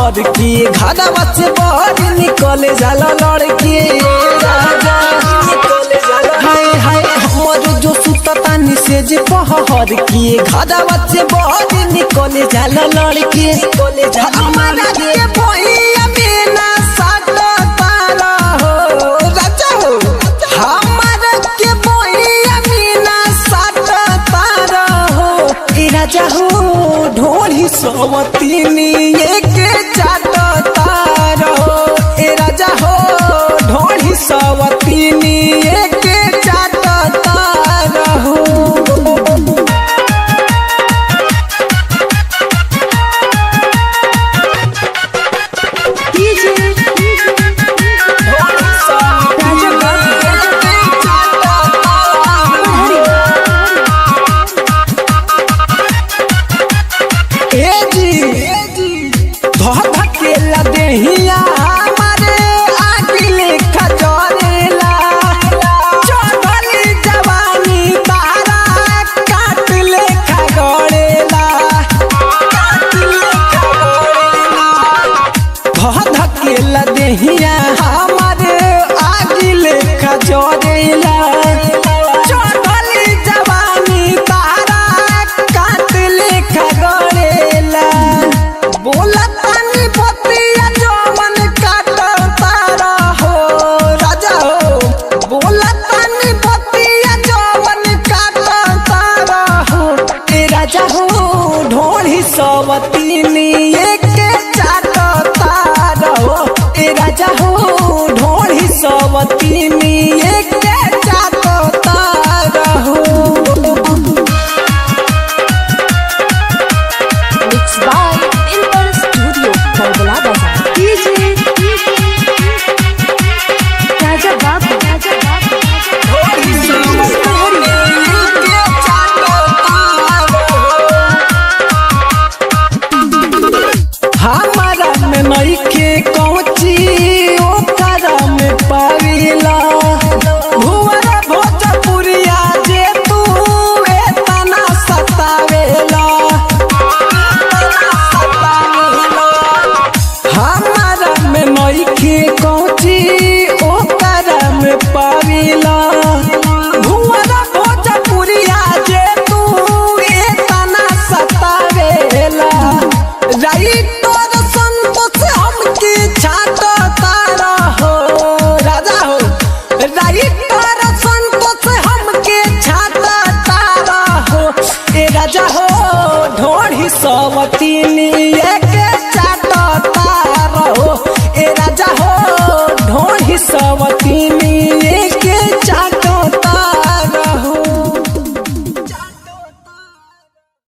हर की घादावा से बड़ निकले जाला लड़की राजा निकले जाला हाय हाय हमर जो सुततानी से जे पहर की घादावा से बड़ निकले जाला लड़की निकले जाला हमारा के भैया बिना साथ तारा हो राजा हो हमारा के भैया बिना साथ तारा हो ए राजा हो ढोली सवतीनी एक चाट तारा हो ए राजा हो ढोली सवतीनी एक चाट तारा हो देहिया हमारे आगे लेखा जोड़ेला चढ़ली जवानी तारा काट लेखा गड़ेला बोला तानी बतिया जवन काट तारा हो राजा हो बोला तानी बतिया जवन काट तारा हो ए राजा हो ढोली सवतीनी एक चाट तारा हो ए राजा हो ढोली सवतीनी